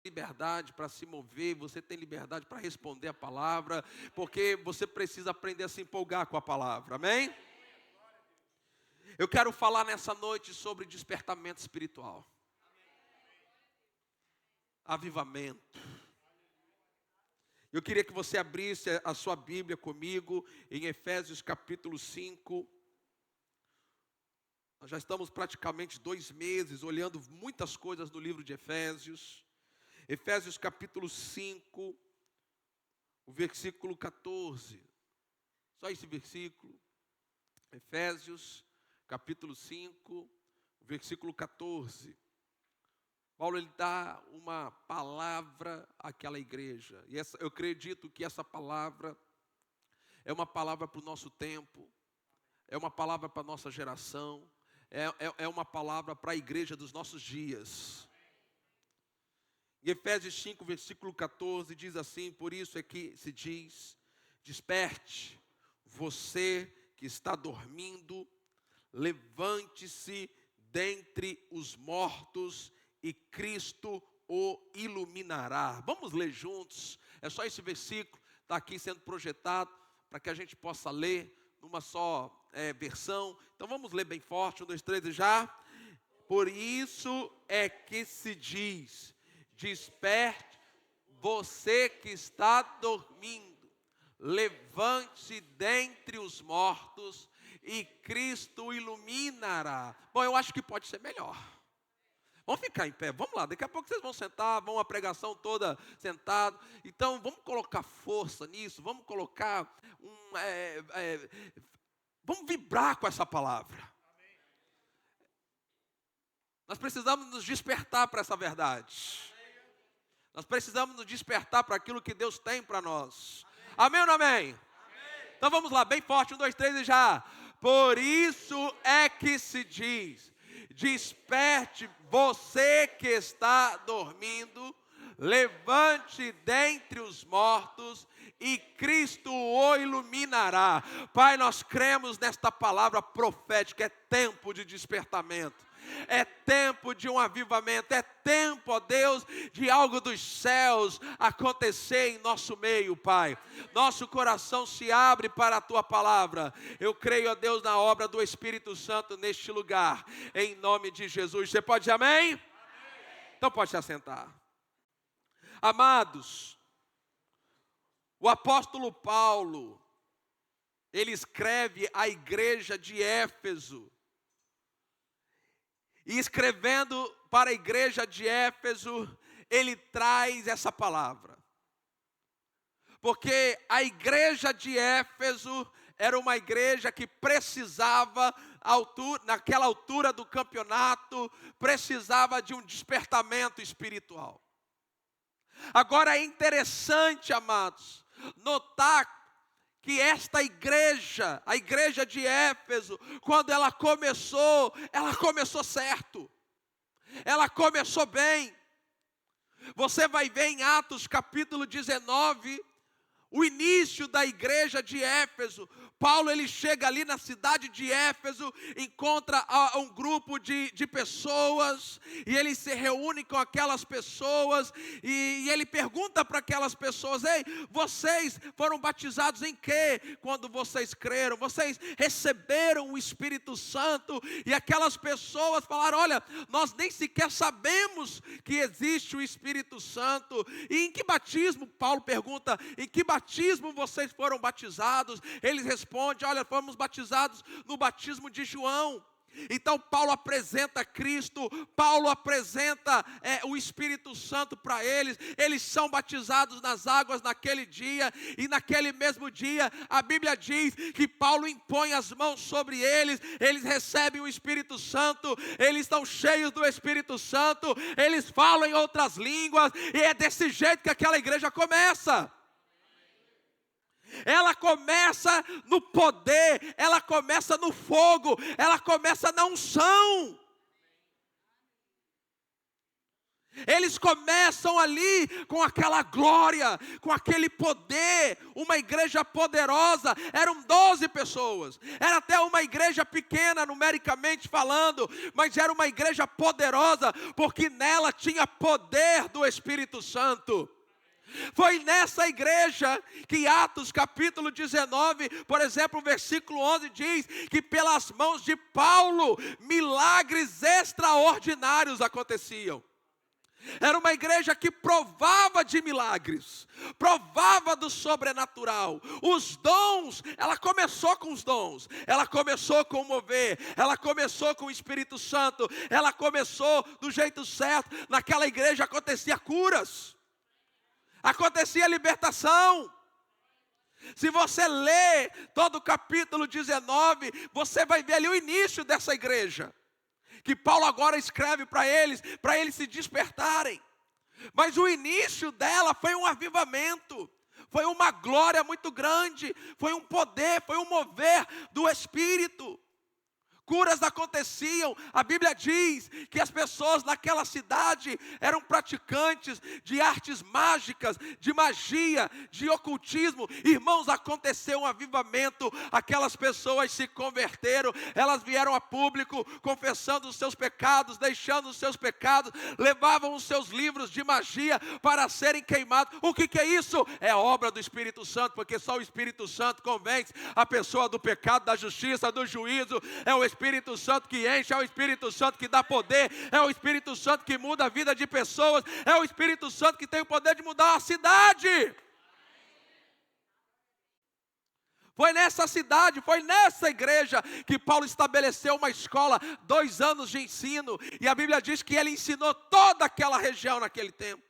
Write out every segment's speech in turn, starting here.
liberdade para se mover, você tem liberdade para responder a palavra, porque você precisa aprender a se empolgar com a palavra, amém? Eu quero falar nessa noite sobre despertamento espiritual, avivamento. Eu queria que você abrisse a sua Bíblia comigo em Efésios capítulo 5. Nós já estamos praticamente 2 meses olhando muitas coisas no livro de Efésios. Efésios capítulo 5, o versículo 14. Só esse versículo. Efésios capítulo 5, versículo 14. Paulo ele dá uma palavra àquela igreja. E eu acredito que essa palavra é uma palavra para o nosso tempo, é uma palavra para a nossa geração, é uma palavra para a igreja dos nossos dias. Em Efésios 5, versículo 14, diz assim: por isso é que se diz: desperte, você que está dormindo, levante-se dentre os mortos e Cristo o iluminará. Vamos ler juntos, é só esse versículo, está aqui sendo projetado para que a gente possa ler numa só versão. Então vamos ler bem forte, 1, 2, 3 e já. Por isso é que se diz: desperte, você que está dormindo, levante-se dentre os mortos e Cristo o iluminará. Bom, eu acho que pode ser melhor. Vamos ficar em pé, vamos lá, daqui a pouco vocês vão sentar, vão a pregação toda sentado. Então vamos colocar força nisso, vamos colocar vamos vibrar com essa palavra. Nós precisamos nos despertar para essa verdade. Nós precisamos nos despertar para aquilo que Deus tem para nós. Amém ou não amém? Então vamos lá, bem forte, 1, 2, 3 e já. Por isso é que se diz: desperte, você que está dormindo, levante dentre os mortos e Cristo o iluminará. Pai, nós cremos nesta palavra profética. É tempo de despertamento, é tempo de um avivamento, é tempo, ó Deus, de algo dos céus acontecer em nosso meio, Pai. Nosso coração se abre para a Tua palavra. Eu creio, ó Deus, na obra do Espírito Santo neste lugar, em nome de Jesus. Você pode dizer amém? Amém. Então pode se assentar. Amados, o apóstolo Paulo, ele escreve à igreja de Éfeso. E escrevendo para a igreja de Éfeso, ele traz essa palavra. Porque a igreja de Éfeso era uma igreja que precisava, naquela altura do campeonato, precisava de um despertamento espiritual. Agora é interessante, amados, notar que esta igreja, a igreja de Éfeso, quando ela começou certo. Ela começou bem. Você vai ver em Atos capítulo 19, o início da igreja de Éfeso. Paulo ele chega ali na cidade de Éfeso, encontra um grupo de pessoas, e ele se reúne com aquelas pessoas, e ele pergunta para aquelas pessoas: ei, vocês foram batizados em quê? Quando vocês creram, vocês receberam o Espírito Santo? E aquelas pessoas falaram: olha, nós nem sequer sabemos que existe o Espírito Santo. E em que batismo? Paulo pergunta: em que batismo vocês foram batizados? Eles respondem: olha, fomos batizados no batismo de João. Então Paulo apresenta Cristo, Paulo apresenta o Espírito Santo para eles. Eles são batizados nas águas naquele dia, e naquele mesmo dia a Bíblia diz que Paulo impõe as mãos sobre eles, eles recebem o Espírito Santo, eles estão cheios do Espírito Santo, eles falam em outras línguas, e é desse jeito que aquela igreja começa. Ela começa no poder, ela começa no fogo, ela começa na unção. Eles começam ali com aquela glória, com aquele poder, uma igreja poderosa. Eram 12 pessoas, era até uma igreja pequena numericamente falando, mas era uma igreja poderosa, porque nela tinha poder do Espírito Santo. Foi nessa igreja que Atos capítulo 19, por exemplo, versículo 11 diz que pelas mãos de Paulo, milagres extraordinários aconteciam. Era uma igreja que provava de milagres, provava do sobrenatural. Os dons, ela começou com os dons, ela começou com o mover, ela começou com o Espírito Santo, ela começou do jeito certo. Naquela igreja acontecia curas, acontecia libertação. Se você ler todo o capítulo 19, você vai ver ali o início dessa igreja, que Paulo agora escreve para eles se despertarem. Mas o início dela foi um avivamento, foi uma glória muito grande, foi um poder, foi um mover do Espírito. Curas aconteciam. A Bíblia diz que as pessoas naquela cidade eram praticantes de artes mágicas, de magia, de ocultismo. Irmãos, aconteceu um avivamento, aquelas pessoas se converteram, elas vieram a público confessando os seus pecados, deixando os seus pecados, levavam os seus livros de magia para serem queimados. O que é isso? É a obra do Espírito Santo, porque só o Espírito Santo convence a pessoa do pecado, da justiça, do juízo. É o Espírito Santo que enche, é o Espírito Santo que dá poder, é o Espírito Santo que muda a vida de pessoas, é o Espírito Santo que tem o poder de mudar a cidade. Foi nessa cidade, foi nessa igreja que Paulo estabeleceu uma escola, 2 anos de ensino, e a Bíblia diz que ele ensinou toda aquela região naquele tempo.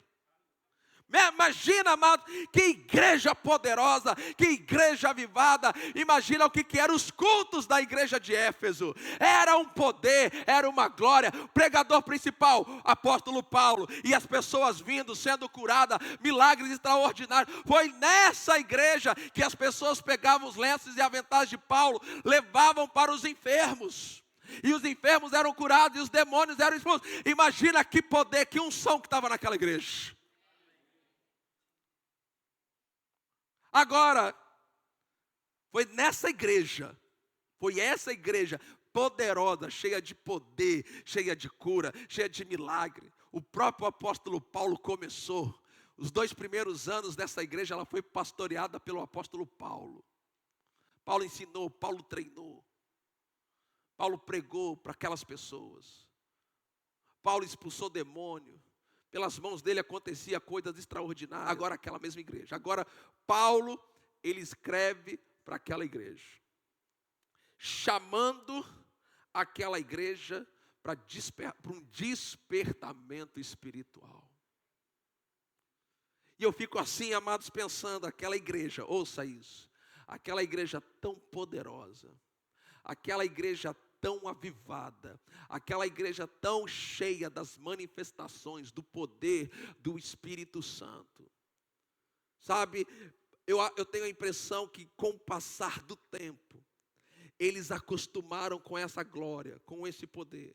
Imagina, amado, que igreja poderosa, que igreja avivada. Imagina o que eram os cultos da igreja de Éfeso. Era um poder, era uma glória. O pregador principal, apóstolo Paulo, e as pessoas vindo, sendo curadas, milagres extraordinários. Foi nessa igreja que as pessoas pegavam os lenços e aventais de Paulo, levavam para os enfermos, e os enfermos eram curados, e os demônios eram expulsos. Imagina que poder, que unção que estava naquela igreja. Agora, foi nessa igreja, foi essa igreja poderosa, cheia de poder, cheia de cura, cheia de milagre. O próprio apóstolo Paulo começou. Os 2 primeiros anos dessa igreja, ela foi pastoreada pelo apóstolo Paulo. Paulo ensinou, Paulo treinou. Paulo pregou para aquelas pessoas. Paulo expulsou demônio. Pelas mãos dele acontecia coisas extraordinárias. Agora aquela mesma igreja. Agora Paulo, ele escreve para aquela igreja, chamando aquela igreja para um despertamento espiritual. E eu fico assim, amados, pensando, aquela igreja, ouça isso, aquela igreja tão poderosa, aquela igreja tão avivada, aquela igreja tão cheia das manifestações do poder do Espírito Santo. Sabe, eu tenho a impressão que com o passar do tempo, eles acostumaram com essa glória, com esse poder.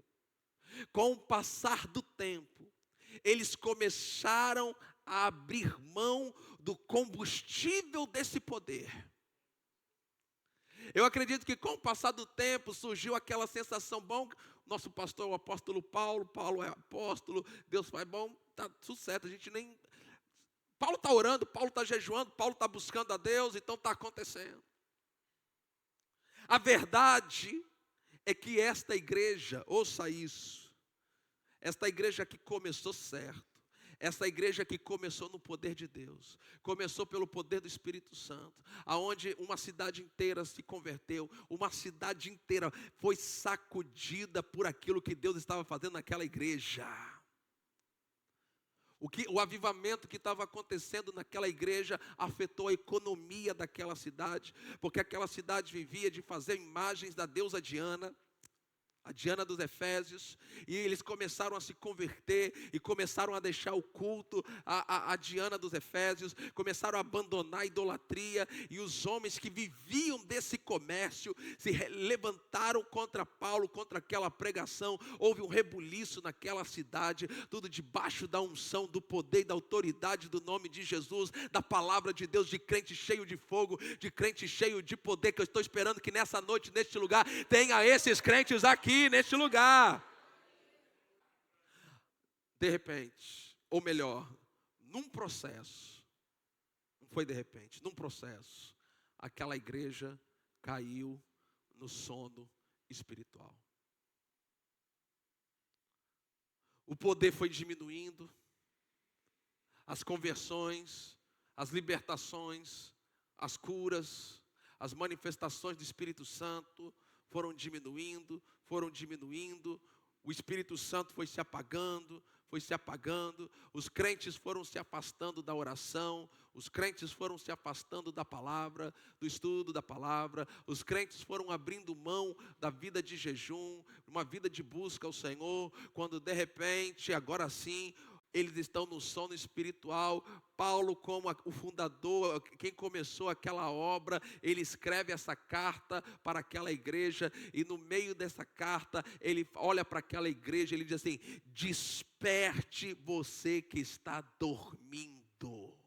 Com o passar do tempo, eles começaram a abrir mão do combustível desse poder. Eu acredito que com o passar do tempo surgiu aquela sensação, bom, nosso pastor é o apóstolo Paulo, Paulo é apóstolo, Deus faz bom, está tudo certo, a gente nem... Paulo está orando, Paulo está jejuando, Paulo está buscando a Deus, então está acontecendo. A verdade é que esta igreja, ouça isso, esta igreja que começou certo, essa igreja que começou no poder de Deus, começou pelo poder do Espírito Santo, aonde uma cidade inteira se converteu, uma cidade inteira foi sacudida por aquilo que Deus estava fazendo naquela igreja. O avivamento que estava acontecendo naquela igreja afetou a economia daquela cidade, porque aquela cidade vivia de fazer imagens da deusa Diana. a Diana dos Efésios, e eles começaram a se converter e começaram a deixar o culto a Diana dos Efésios, começaram a abandonar a idolatria, e os homens que viviam desse comércio se levantaram contra Paulo, contra aquela pregação. Houve um rebuliço naquela cidade, tudo debaixo da unção, do poder e da autoridade do nome de Jesus, da palavra de Deus, de crente cheio de fogo, de crente cheio de poder, que eu estou esperando que nessa noite, neste lugar, tenha esses crentes aqui neste lugar. De repente, ou melhor, num processo, não foi de repente, num processo, aquela igreja caiu no sono espiritual. O poder foi diminuindo, as conversões, as libertações, as curas, as manifestações do Espírito Santo foram diminuindo, o Espírito Santo foi se apagando, os crentes foram se afastando da oração, os crentes foram se afastando da palavra, do estudo da palavra, os crentes foram abrindo mão da vida de jejum, uma vida de busca ao Senhor, quando de repente, agora sim, eles estão no sono espiritual. Paulo, como o fundador, quem começou aquela obra, ele escreve essa carta para aquela igreja, e no meio dessa carta, ele olha para aquela igreja, ele diz assim: desperte você que está dormindo.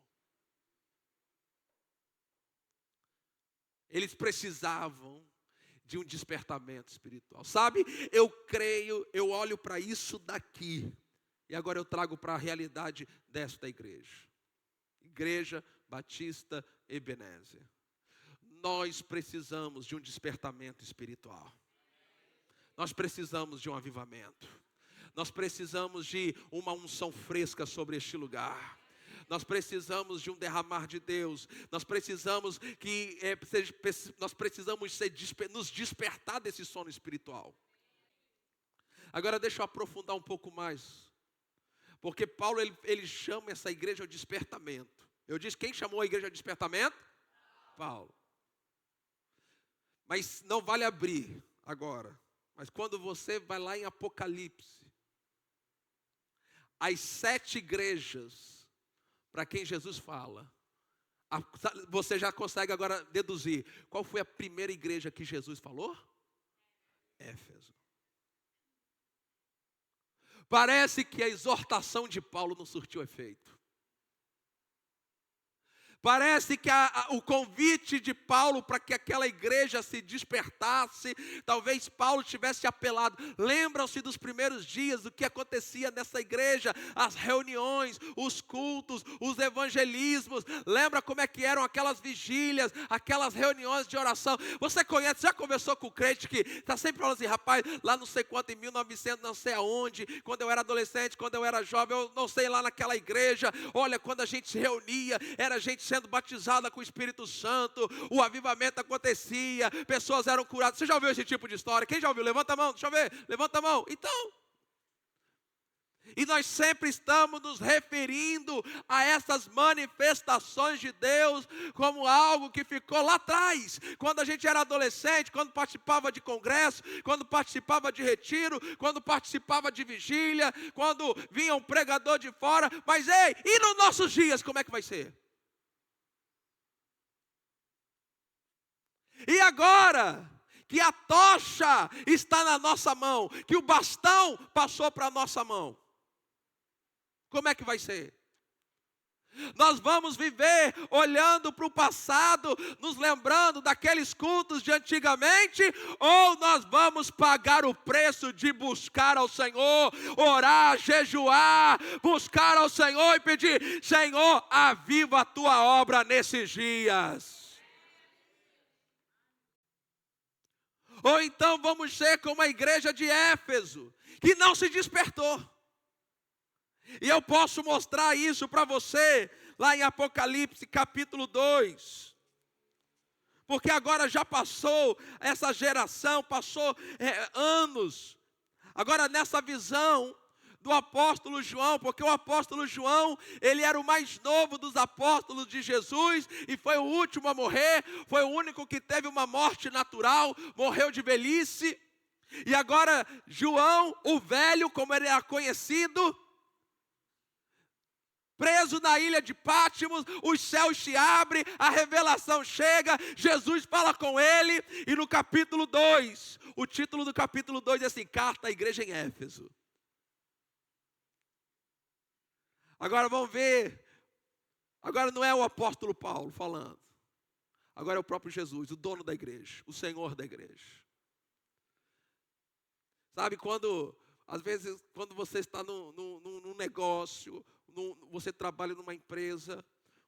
Eles precisavam de um despertamento espiritual. Sabe, eu creio, eu olho para isso daqui, e agora eu trago para a realidade desta igreja. Igreja Batista Ebenezer. Nós precisamos de um despertamento espiritual. Nós precisamos de um avivamento. Nós precisamos de uma unção fresca sobre este lugar. Nós precisamos de um derramar de Deus. Nós precisamos nos despertar desse sono espiritual. Agora deixa eu aprofundar um pouco mais. Porque Paulo, ele chama essa igreja ao despertamento. Eu disse, quem chamou a igreja ao despertamento? Paulo. Mas não vale abrir agora. Mas quando você vai lá em Apocalipse, as 7 igrejas para quem Jesus fala, você já consegue agora deduzir qual foi a primeira igreja que Jesus falou? Éfeso. Parece que a exortação de Paulo não surtiu efeito. Parece que o convite de Paulo para que aquela igreja se despertasse, talvez Paulo tivesse apelado. Lembram-se dos primeiros dias, do que acontecia nessa igreja, as reuniões, os cultos, os evangelismos. Lembra como é que eram aquelas vigílias, aquelas reuniões de oração? Você conhece, já conversou com o crente que está sempre falando assim: rapaz, lá não sei quanto, em 1900, não sei aonde, quando eu era adolescente, quando eu era jovem, eu não sei, lá naquela igreja, olha, quando a gente se reunia, era gente sendo batizada com o Espírito Santo, o avivamento acontecia, pessoas eram curadas. Você já ouviu esse tipo de história? Quem já ouviu? Levanta a mão, deixa eu ver, levanta a mão. Então, e nós sempre estamos nos referindo a essas manifestações de Deus como algo que ficou lá atrás, quando a gente era adolescente, quando participava de congresso, quando participava de retiro, quando participava de vigília, quando vinha um pregador de fora. Mas ei, e nos nossos dias, como é que vai ser? E agora que a tocha está na nossa mão, que o bastão passou para a nossa mão, como é que vai ser? Nós vamos viver olhando para o passado, nos lembrando daqueles cultos de antigamente, ou nós vamos pagar o preço de buscar ao Senhor, orar, jejuar, buscar ao Senhor e pedir: Senhor, aviva a tua obra nesses dias. Ou então vamos ser como a igreja de Éfeso, que não se despertou. E eu posso mostrar isso para você lá em Apocalipse capítulo 2. Porque agora já passou essa geração, passou anos. Agora nessa visão do apóstolo João, porque o apóstolo João, ele era o mais novo dos apóstolos de Jesus, e foi o último a morrer, foi o único que teve uma morte natural, morreu de velhice. E agora João, o velho, como ele era conhecido, preso na ilha de Pátimos, os céus se abrem, a revelação chega, Jesus fala com ele, e no capítulo 2, o título do capítulo 2 é assim: Carta à igreja em Éfeso. Agora vamos ver, agora não é o apóstolo Paulo falando, agora é o próprio Jesus, o dono da igreja, o Senhor da igreja. Sabe, às vezes, quando você está num negócio, você trabalha numa empresa,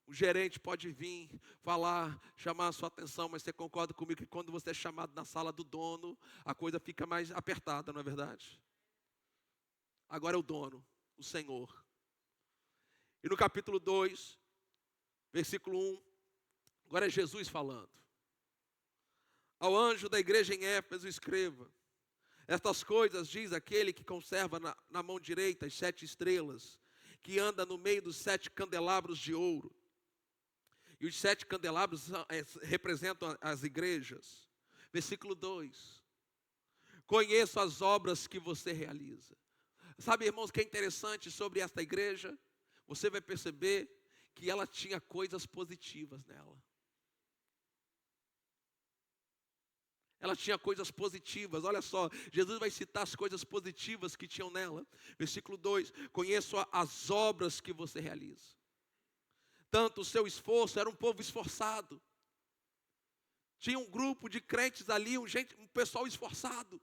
o gerente pode vir falar, chamar a sua atenção, mas você concorda comigo que quando você é chamado na sala do dono, a coisa fica mais apertada, não é verdade? Agora é o dono, o Senhor. E no capítulo 2, versículo 1, agora é Jesus falando. Ao anjo da igreja em Éfeso escreva: estas coisas diz aquele que conserva na mão direita as 7 estrelas, que anda no meio dos 7 candelabros de ouro. E os 7 candelabros representam as igrejas. Versículo 2. Conheço as obras que você realiza. Sabe, irmãos, o que é interessante sobre esta igreja? Você vai perceber que ela tinha coisas positivas nela. Ela tinha coisas positivas, olha só, Jesus vai citar as coisas positivas que tinham nela. Versículo 2, conheço as obras que você realiza. Tanto o seu esforço, era um povo esforçado. Tinha um grupo de crentes ali, um pessoal esforçado.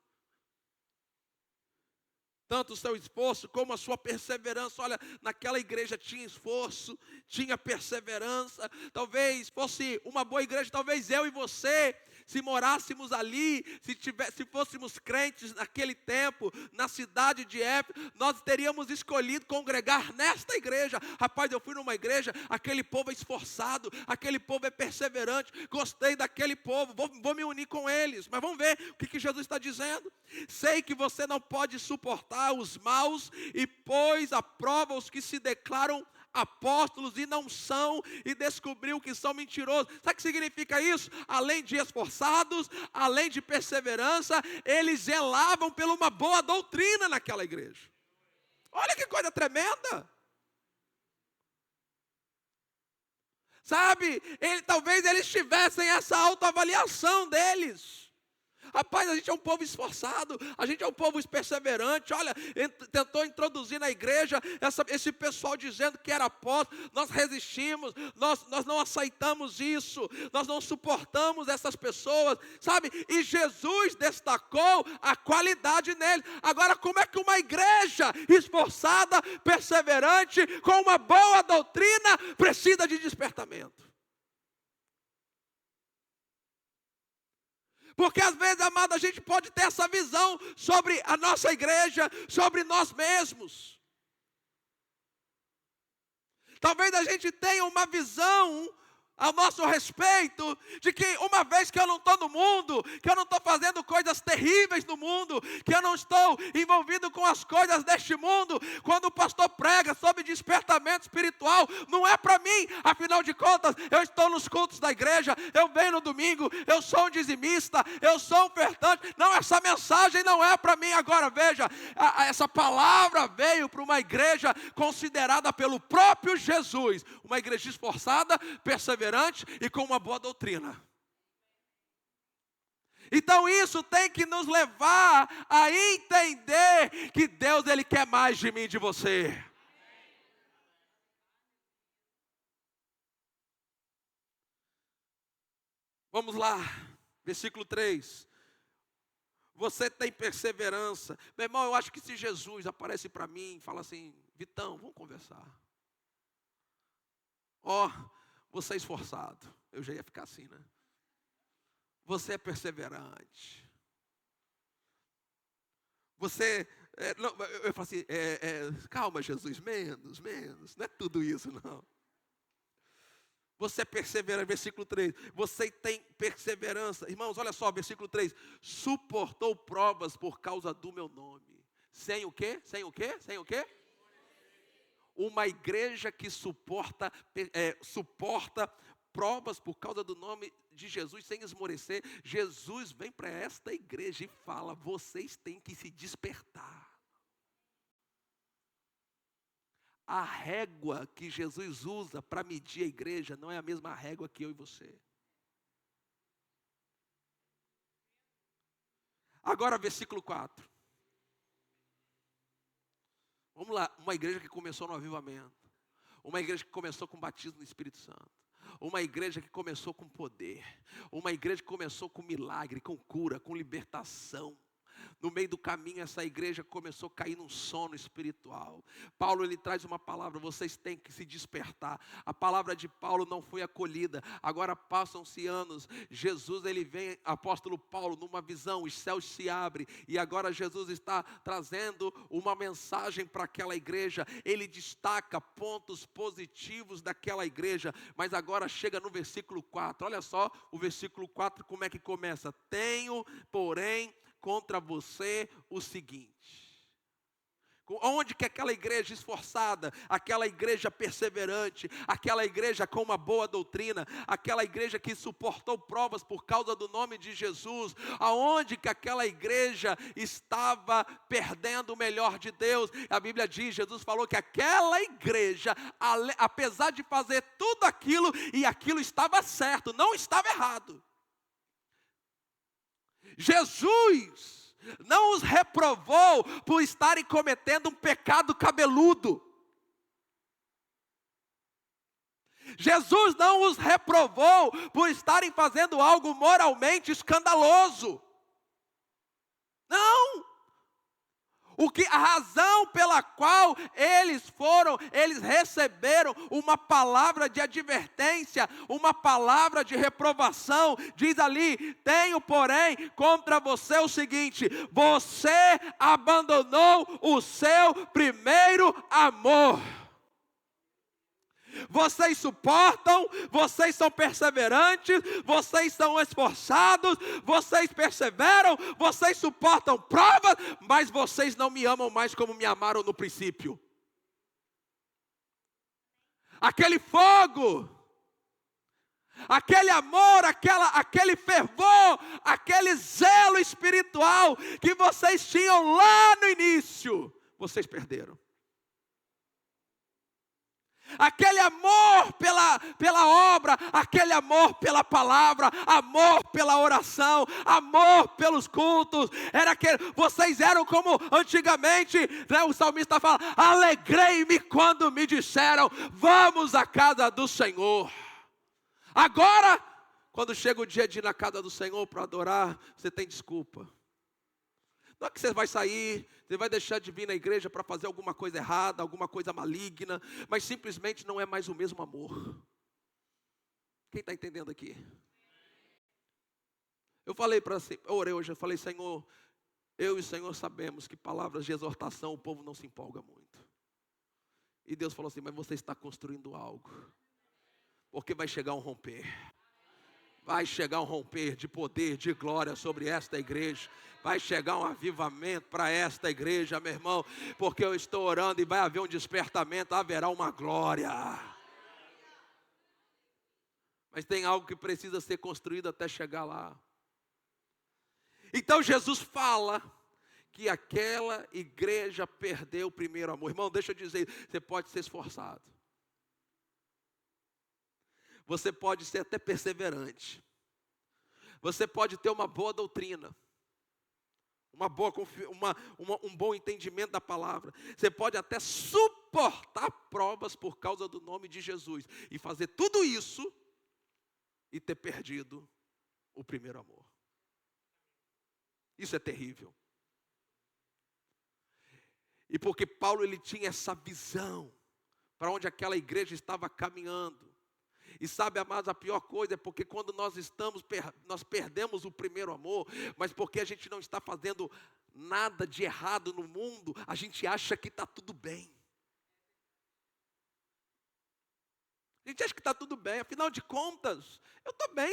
Tanto o seu esforço como a sua perseverança. Olha, naquela igreja tinha esforço, tinha perseverança. Talvez fosse uma boa igreja, talvez eu e você, se morássemos ali, se fôssemos crentes naquele tempo, na cidade de Éfeso, nós teríamos escolhido congregar nesta igreja. Rapaz, eu fui numa igreja, aquele povo é esforçado, aquele povo é perseverante, gostei daquele povo, vou me unir com eles. Mas vamos ver o que Jesus está dizendo. Sei que você não pode suportar os maus, e pôs à prova os que se declaram apóstolos e não são, e descobriu que são mentirosos. Sabe o que significa isso? Além de esforçados, além de perseverança, eles zelavam por uma boa doutrina naquela igreja. Olha que coisa tremenda. Sabe, talvez eles tivessem essa autoavaliação deles. Rapaz, a gente é um povo esforçado, a gente é um povo perseverante. Olha, tentou introduzir na igreja esse pessoal dizendo que era apóstolo. Nós resistimos, nós não aceitamos isso, nós não suportamos essas pessoas, sabe? E Jesus destacou a qualidade nele. Agora, como é que uma igreja esforçada, perseverante, com uma boa doutrina, precisa de despertamento? Porque às vezes, amado, a gente pode ter essa visão sobre a nossa igreja, sobre nós mesmos. Talvez a gente tenha uma visão ao nosso respeito, de que uma vez que eu não estou no mundo, que eu não estou fazendo coisas terríveis no mundo, que eu não estou envolvido com as coisas deste mundo, quando o pastor prega sobre despertamento espiritual, não é para mim. Afinal de contas, eu estou nos cultos da igreja, eu venho no domingo, eu sou um dizimista, eu sou um ofertante. Não, essa mensagem não é para mim. Agora veja, essa palavra veio para uma igreja considerada pelo próprio Jesus, uma igreja esforçada, perseverante e com uma boa doutrina. Então isso tem que nos levar a entender que Deus, Ele quer mais de mim e de você. Vamos lá, versículo 3. Você tem perseverança. Meu irmão, eu acho que se Jesus aparece para mim e fala assim: Vitão, vamos conversar. Você é esforçado. Eu já ia ficar assim, né? Você é perseverante. Você, eu falo assim, calma Jesus, menos. Não é tudo isso, não. Você é perseverante, versículo 3. Você tem perseverança. Irmãos, olha só, versículo 3. Suportou provas por causa do meu nome. Sem o quê? Sem o quê? Sem o quê? Uma igreja que suporta provas por causa do nome de Jesus sem esmorecer. Jesus vem para esta igreja e fala: vocês têm que se despertar. A régua que Jesus usa para medir a igreja não é a mesma régua que eu e você. Agora, versículo 4. Vamos lá, uma igreja que começou no avivamento. Uma igreja que começou com batismo no Espírito Santo. Uma igreja que começou com poder. Uma igreja que começou com milagre, com cura, com libertação. No meio do caminho, essa igreja começou a cair num sono espiritual. Paulo, ele traz uma palavra: vocês têm que se despertar. A palavra de Paulo não foi acolhida. Agora passam-se anos. Jesus, ele vem, apóstolo Paulo, numa visão, os céus se abrem. E agora Jesus está trazendo uma mensagem para aquela igreja. Ele destaca pontos positivos daquela igreja. Mas agora chega no versículo 4. Olha só o versículo 4, como é que começa: tenho, porém, contra você o seguinte. Onde que aquela igreja esforçada, aquela igreja perseverante, aquela igreja com uma boa doutrina, aquela igreja que suportou provas por causa do nome de Jesus, aonde que aquela igreja estava perdendo o melhor de Deus? A Bíblia diz, Jesus falou que aquela igreja, apesar de fazer tudo aquilo, e aquilo estava certo, não estava errado. Jesus não os reprovou por estarem cometendo um pecado cabeludo. Jesus não os reprovou por estarem fazendo algo moralmente escandaloso. Não! A razão pela qual eles receberam uma palavra de advertência, uma palavra de reprovação, diz ali: tenho, porém, contra você o seguinte: você abandonou o seu primeiro amor. Vocês suportam, vocês são perseverantes, vocês são esforçados, vocês perseveram, vocês suportam provas, mas vocês não me amam mais como me amaram no princípio. Aquele fogo, aquele amor, aquele fervor, aquele zelo espiritual que vocês tinham lá no início, vocês perderam. Aquele amor pela obra, aquele amor pela palavra, amor pela oração, amor pelos cultos, vocês eram como antigamente, né, o salmista fala: alegrei-me quando me disseram, vamos à casa do Senhor. Agora, quando chega o dia de ir na casa do Senhor para adorar, você tem desculpa. Não é que você vai sair, você vai deixar de vir na igreja para fazer alguma coisa errada, alguma coisa maligna, mas simplesmente não é mais o mesmo amor. Quem está entendendo aqui? Eu orei hoje, eu falei: Senhor, eu e o Senhor sabemos que palavras de exortação o povo não se empolga muito. E Deus falou assim: mas você está construindo algo, porque vai chegar um romper. Vai chegar um romper de poder, de glória sobre esta igreja. Vai chegar um avivamento para esta igreja, meu irmão. Porque eu estou orando e vai haver um despertamento, haverá uma glória. Mas tem algo que precisa ser construído até chegar lá. Então Jesus fala que aquela igreja perdeu o primeiro amor. Irmão, deixa eu dizer, você pode ser esforçado. Você pode ser até perseverante. Você pode ter uma boa doutrina. Um bom entendimento da palavra. Você pode até suportar provas por causa do nome de Jesus. E fazer tudo isso e ter perdido o primeiro amor. Isso é terrível. E porque Paulo, ele tinha essa visão para onde aquela igreja estava caminhando. E sabe, amados, a pior coisa é porque quando nós perdemos o primeiro amor, mas porque a gente não está fazendo nada de errado no mundo, a gente acha que está tudo bem. A gente acha que está tudo bem, afinal de contas, eu estou bem,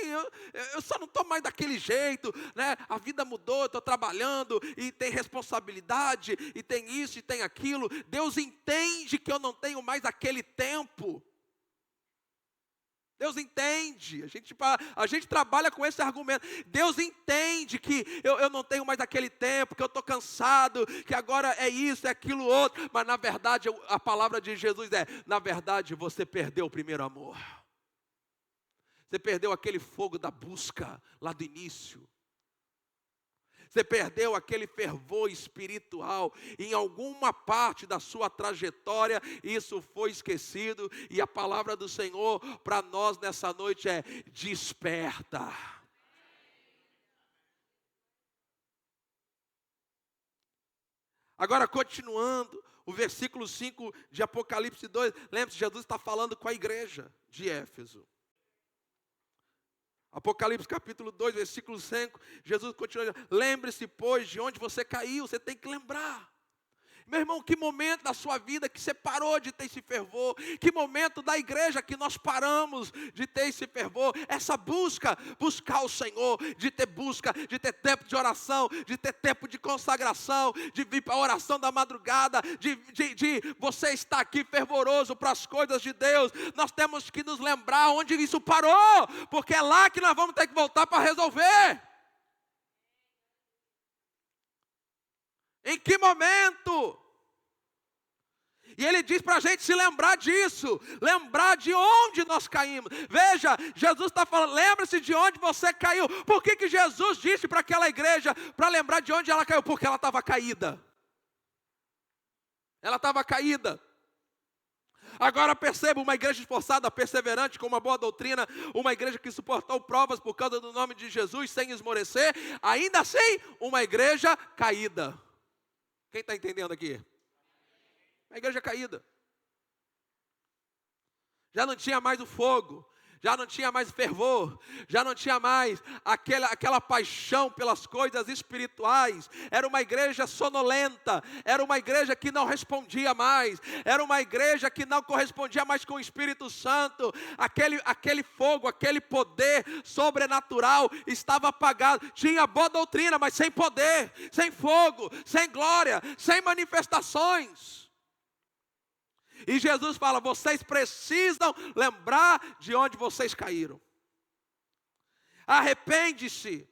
eu só não estou mais daquele jeito, né? A vida mudou, eu estou trabalhando, e tem responsabilidade, e tem isso, e tem aquilo. Deus entende que eu não tenho mais aquele tempo. Deus entende, a gente trabalha com esse argumento. Deus entende que eu não tenho mais aquele tempo, que eu estou cansado, que agora é isso, é aquilo outro. Mas na verdade, a palavra de Jesus é, na verdade você perdeu o primeiro amor. Você perdeu aquele fogo da busca lá do início. Você perdeu aquele fervor espiritual. Em alguma parte da sua trajetória, isso foi esquecido. E a palavra do Senhor para nós nessa noite é: desperta. Agora, continuando, o versículo 5 de Apocalipse 2. Lembre-se, Jesus está falando com a igreja de Éfeso. Apocalipse capítulo 2, versículo 5, Jesus continua dizendo: lembre-se, pois, de onde você caiu. Você tem que lembrar. Meu irmão, que momento da sua vida que você parou de ter esse fervor? Que momento da igreja que nós paramos de ter esse fervor? Essa buscar o Senhor, de ter busca, de ter tempo de oração, de ter tempo de consagração, de vir para a oração da madrugada, de você estar aqui fervoroso para as coisas de Deus. Nós temos que nos lembrar onde isso parou, porque é lá que nós vamos ter que voltar para resolver. Em que momento? E ele diz para a gente se lembrar disso, lembrar de onde nós caímos. Veja, Jesus está falando, lembre-se de onde você caiu. Por que Jesus disse para aquela igreja, para lembrar de onde ela caiu? Porque ela estava caída. Ela estava caída. Agora perceba, uma igreja esforçada, perseverante, com uma boa doutrina, uma igreja que suportou provas por causa do nome de Jesus, sem esmorecer, ainda assim, uma igreja caída. Quem está entendendo aqui? A igreja caída. Já não tinha mais o fogo, já não tinha mais fervor, já não tinha mais aquela paixão pelas coisas espirituais. Era uma igreja sonolenta, era uma igreja que não respondia mais, era uma igreja que não correspondia mais com o Espírito Santo. Aquele fogo, aquele poder sobrenatural estava apagado. Tinha boa doutrina, mas sem poder, sem fogo, sem glória, sem manifestações. E Jesus fala, vocês precisam lembrar de onde vocês caíram. Arrepende-se.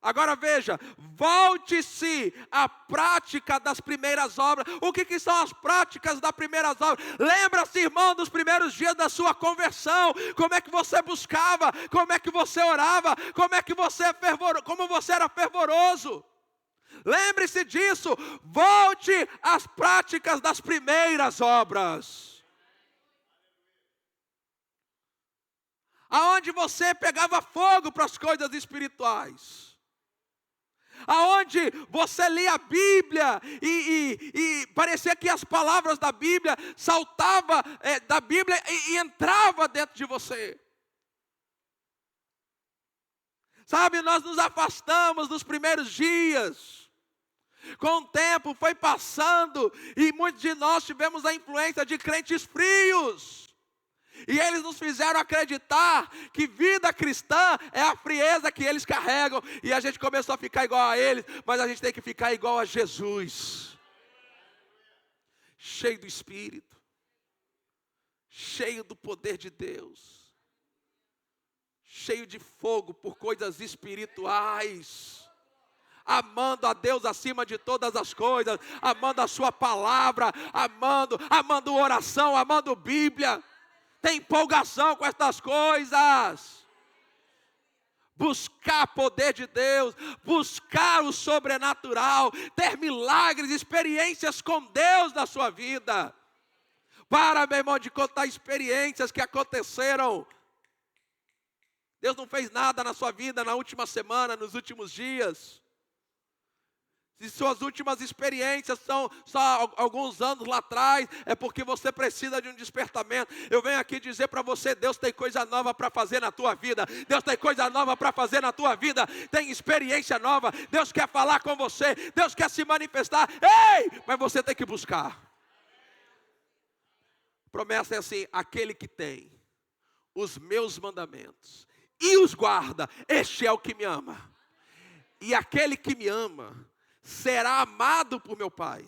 Agora veja, volte-se à prática das primeiras obras. O que são as práticas das primeiras obras? Lembra-se, irmão, dos primeiros dias da sua conversão. Como é que você buscava, como é que você orava, como você era fervoroso. Lembre-se disso, volte às práticas das primeiras obras. Aonde você pegava fogo para as coisas espirituais. Aonde você lia a Bíblia e parecia que as palavras da Bíblia saltavam da Bíblia e entrava dentro de você. Sabe, nós nos afastamos dos primeiros dias. Com o tempo foi passando e muitos de nós tivemos a influência de crentes frios. E eles nos fizeram acreditar que vida cristã é a frieza que eles carregam. E a gente começou a ficar igual a eles, mas a gente tem que ficar igual a Jesus. Cheio do Espírito, cheio do poder de Deus, cheio de fogo por coisas espirituais. Amando a Deus acima de todas as coisas, amando a sua palavra, amando oração, amando Bíblia. Tem empolgação com estas coisas. Buscar poder de Deus, buscar o sobrenatural, ter milagres, experiências com Deus na sua vida. Para, meu irmão, de contar experiências que aconteceram. Deus não fez nada na sua vida na última semana, nos últimos dias. Se suas últimas experiências são só alguns anos lá atrás, é porque você precisa de um despertamento. Eu venho aqui dizer para você, Deus tem coisa nova para fazer na tua vida. Deus tem coisa nova para fazer na tua vida. Tem experiência nova. Deus quer falar com você. Deus quer se manifestar. Ei! Mas você tem que buscar. A promessa é assim, aquele que tem os meus mandamentos e os guarda, este é o que me ama. E aquele que me ama será amado por meu Pai.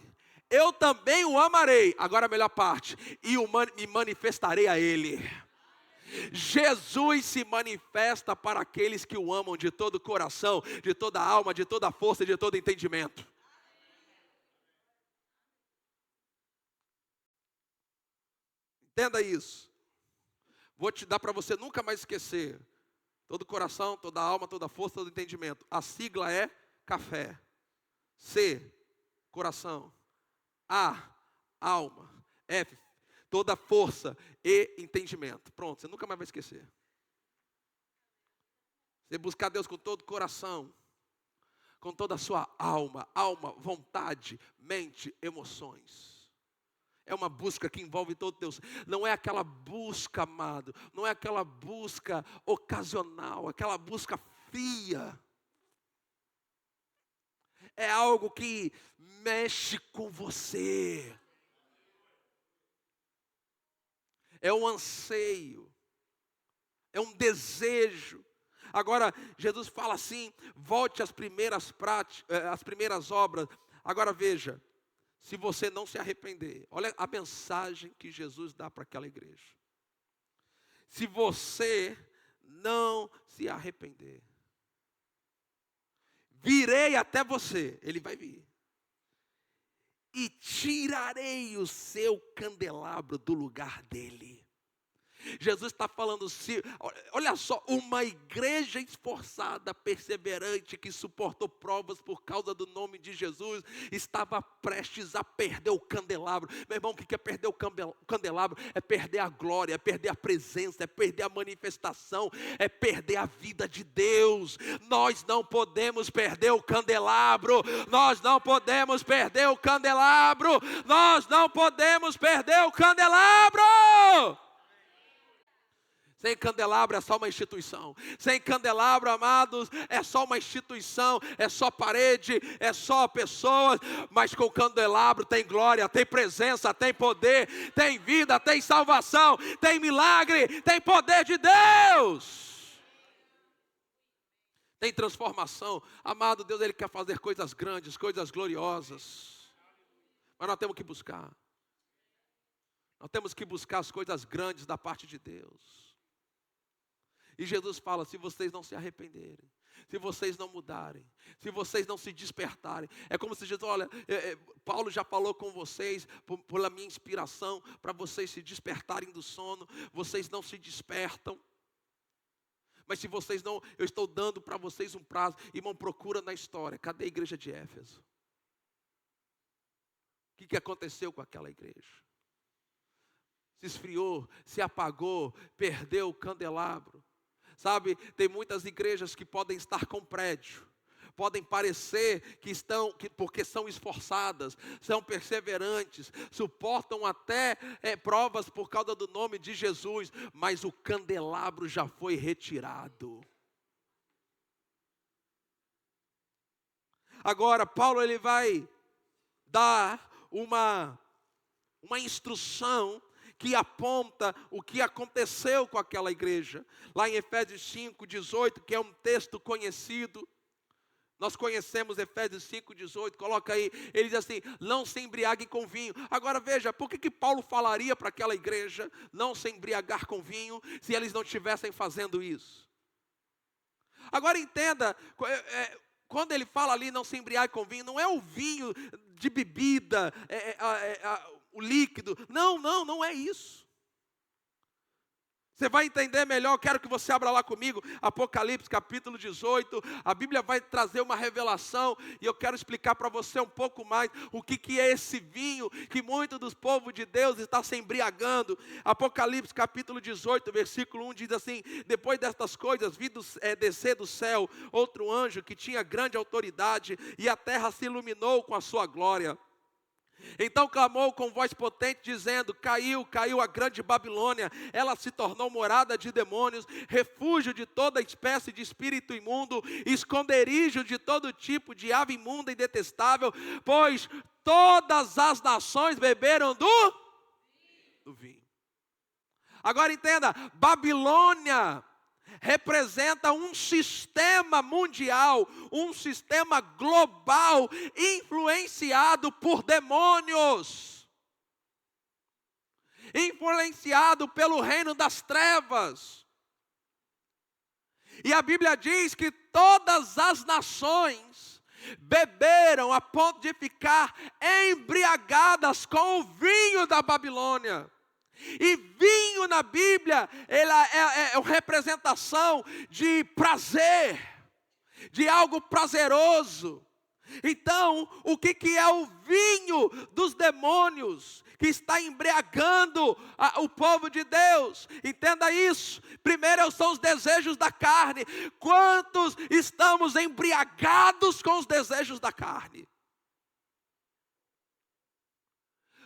Eu também o amarei. Agora a melhor parte. E me manifestarei a Ele. Jesus se manifesta para aqueles que o amam de todo o coração, de toda a alma, de toda a força e de todo entendimento. Entenda isso. Vou te dar para você nunca mais esquecer. Todo o coração, toda a alma, toda a força, todo o entendimento. A sigla é café. C, coração. A, alma. F, toda a força e entendimento. Pronto, você nunca mais vai esquecer. Você buscar Deus com todo o coração, com toda a sua alma, vontade, mente, emoções. É uma busca que envolve todo Deus. Não é aquela busca, amado. Não é aquela busca ocasional. Aquela busca fria. É algo que mexe com você. É um anseio. É um desejo. Agora, Jesus fala assim, volte às primeiras às primeiras obras. Agora veja. Se você não se arrepender, olha a mensagem que Jesus dá para aquela igreja. Se você não se arrepender, virei até você, ele vai vir, e tirarei o seu candelabro do lugar dele. Jesus está falando assim, olha só, uma igreja esforçada, perseverante, que suportou provas por causa do nome de Jesus, estava prestes a perder o candelabro. Meu irmão, o que é perder o candelabro? É perder a glória, é perder a presença, é perder a manifestação, é perder a vida de Deus. Nós não podemos perder o candelabro, nós não podemos perder o candelabro, nós não podemos perder o candelabro. Sem candelabro é só uma instituição. Sem candelabro, amados, é só uma instituição, é só parede, é só pessoas. Mas com candelabro tem glória, tem presença, tem poder, tem vida, tem salvação, tem milagre, tem poder de Deus. Tem transformação. Amado Deus, Ele quer fazer coisas grandes, coisas gloriosas. Mas nós temos que buscar. Nós temos que buscar as coisas grandes da parte de Deus. E Jesus fala, se vocês não se arrependerem, se vocês não mudarem, se vocês não se despertarem. É como se Jesus, olha, Paulo já falou com vocês, pela minha inspiração, para vocês se despertarem do sono, vocês não se despertam. Mas se vocês não, eu estou dando para vocês um prazo. Irmão, procura na história, cadê a igreja de Éfeso? O que aconteceu com aquela igreja? Se esfriou, se apagou, perdeu o candelabro. Sabe, tem muitas igrejas que podem estar com prédio, podem parecer que estão, porque são esforçadas, são perseverantes, suportam até provas por causa do nome de Jesus, mas o candelabro já foi retirado. Agora, Paulo ele vai dar uma instrução que aponta o que aconteceu com aquela igreja. Lá em Efésios 5:18, que é um texto conhecido. Nós conhecemos Efésios 5:18, coloca aí. Ele diz assim, não se embriaguem com vinho. Agora veja, por que Paulo falaria para aquela igreja não se embriagar com vinho, se eles não estivessem fazendo isso? Agora entenda, quando ele fala ali não se embriague com vinho, não é o vinho de bebida, o líquido. Não é isso. Você vai entender melhor, eu quero que você abra lá comigo, Apocalipse capítulo 18, a Bíblia vai trazer uma revelação, e eu quero explicar para você um pouco mais, o que é esse vinho, que muito dos povos de Deus está se embriagando. Apocalipse capítulo 18, versículo 1 diz assim, depois destas coisas, vi descer do céu, outro anjo que tinha grande autoridade, e a terra se iluminou com a sua glória. Então clamou com voz potente, dizendo, caiu a grande Babilônia, ela se tornou morada de demônios, refúgio de toda espécie de espírito imundo, esconderijo de todo tipo de ave imunda e detestável, pois todas as nações beberam do vinho. Agora entenda, Babilônia representa um sistema mundial, um sistema global, influenciado por demônios. influenciado pelo reino das trevas. E a Bíblia diz que todas as nações beberam a ponto de ficar embriagadas com o vinho da Babilônia. E vinho na Bíblia, ela é uma representação de prazer, de algo prazeroso. Então, o que é o vinho dos demônios que está embriagando o povo de Deus? Entenda isso. Primeiro são os desejos da carne. Quantos estamos embriagados com os desejos da carne?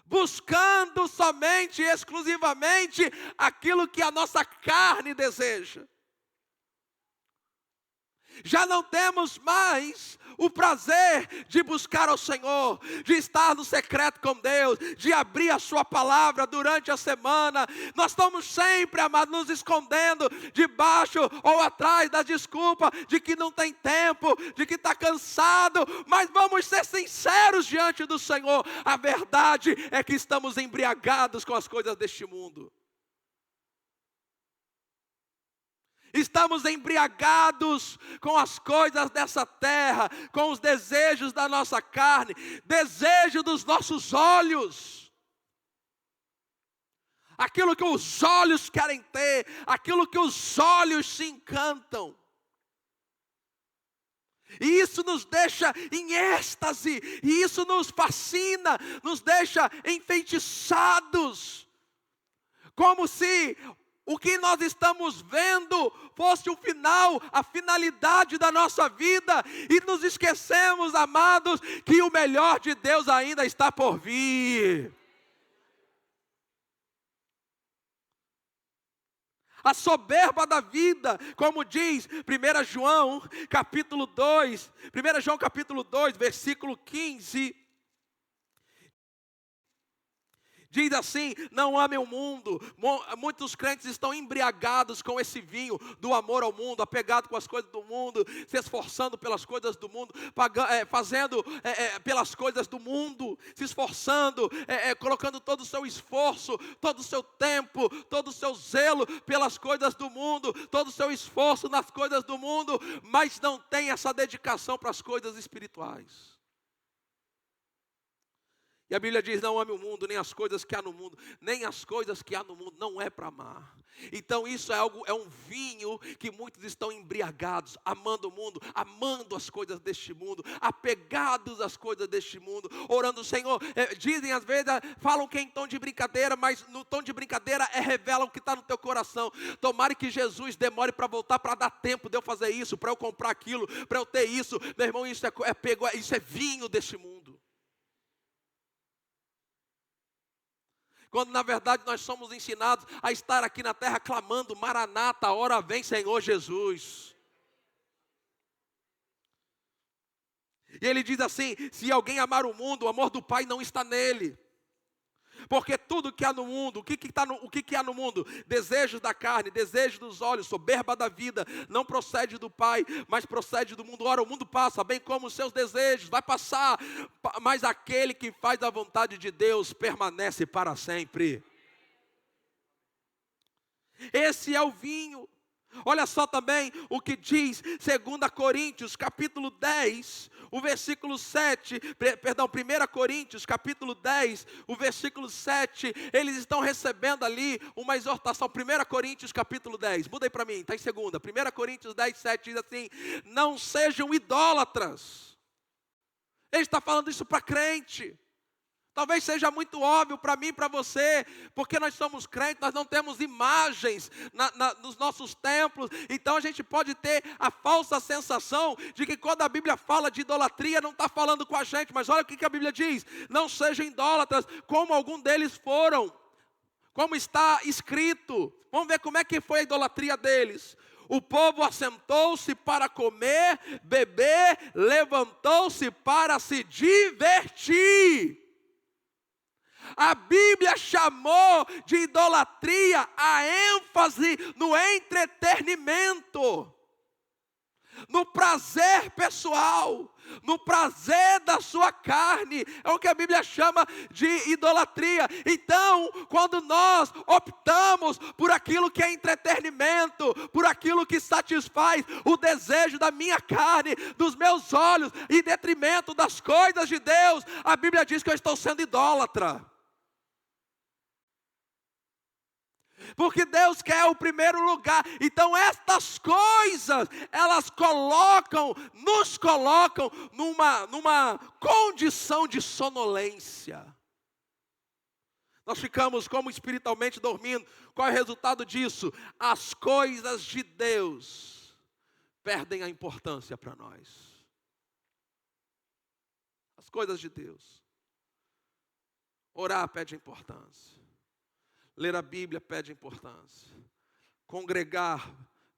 Buscando somente e exclusivamente aquilo que a nossa carne deseja. Já não temos mais o prazer de buscar ao Senhor, de estar no secreto com Deus, de abrir a sua palavra durante a semana. Nós estamos sempre, amados, nos escondendo debaixo ou atrás da desculpa de que não tem tempo, de que está cansado. Mas vamos ser sinceros diante do Senhor. A verdade é que estamos embriagados com as coisas deste mundo. Estamos embriagados com as coisas dessa terra, com os desejos da nossa carne, desejo dos nossos olhos. Aquilo que os olhos querem ter, aquilo que os olhos se encantam. E isso nos deixa em êxtase, e isso nos fascina, nos deixa enfeitiçados. Como se o que nós estamos vendo fosse o final, a finalidade da nossa vida. E nos esquecemos, amados, que o melhor de Deus ainda está por vir. A soberba da vida, como diz 1 João capítulo 2, versículo 15. Diz assim: não amem o mundo. Muitos crentes estão embriagados com esse vinho do amor ao mundo, apegado com as coisas do mundo, se esforçando pelas coisas do mundo, fazendo pelas coisas do mundo, se esforçando, colocando todo o seu esforço, todo o seu tempo, todo o seu zelo pelas coisas do mundo, todo o seu esforço nas coisas do mundo, mas não tem essa dedicação para as coisas espirituais. E a Bíblia diz: não ame o mundo, nem as coisas que há no mundo. Nem as coisas que há no mundo não é para amar. Então isso é um vinho que muitos estão embriagados, amando o mundo, amando as coisas deste mundo, apegados às coisas deste mundo, orando: Senhor, dizem às vezes, falam que é em tom de brincadeira, mas no tom de brincadeira revela o que está no teu coração. Tomara que Jesus demore para voltar, para dar tempo de eu fazer isso, para eu comprar aquilo, para eu ter isso. Meu irmão, isso é vinho deste mundo. Quando na verdade nós somos ensinados a estar aqui na terra clamando: Maranata, a hora vem, Senhor Jesus. E ele diz assim: se alguém amar o mundo, o amor do Pai não está nele. Porque tudo que há no mundo, o que há no mundo? Desejos da carne, desejos dos olhos, soberba da vida, não procede do Pai, mas procede do mundo. Ora, o mundo passa, bem como os seus desejos, vai passar, mas aquele que faz a vontade de Deus permanece para sempre. Esse é o vinho. Olha só também o que diz 2 Coríntios capítulo 10, o versículo 7, 1 Coríntios capítulo 10, o versículo 7, eles estão recebendo ali uma exortação. 1 Coríntios capítulo 10, muda aí para mim, está em segunda. 1 Coríntios 10, 7 diz assim: não sejam idólatras. Ele está falando isso para crente. Talvez seja muito óbvio para mim e para você, porque nós somos crentes, nós não temos imagens nos nossos templos. Então a gente pode ter a falsa sensação de que quando a Bíblia fala de idolatria, não está falando com a gente. Mas olha o que a Bíblia diz: não sejam idólatras, como algum deles foram, como está escrito. Vamos ver como é que foi a idolatria deles. O povo assentou-se para comer, beber, levantou-se para se divertir. A Bíblia chamou de idolatria a ênfase no entretenimento. no prazer pessoal, no prazer da sua carne. É o que a Bíblia chama de idolatria. Então, quando nós optamos por aquilo que é entretenimento, por aquilo que satisfaz o desejo da minha carne, dos meus olhos, em detrimento das coisas de Deus, a Bíblia diz que eu estou sendo idólatra. Porque Deus quer o primeiro lugar. Então estas coisas, elas nos colocam numa condição de sonolência. Nós ficamos como espiritualmente dormindo. Qual é o resultado disso? As coisas de Deus perdem a importância para nós. As coisas de Deus. Orar pede importância. Ler a Bíblia pede importância. Congregar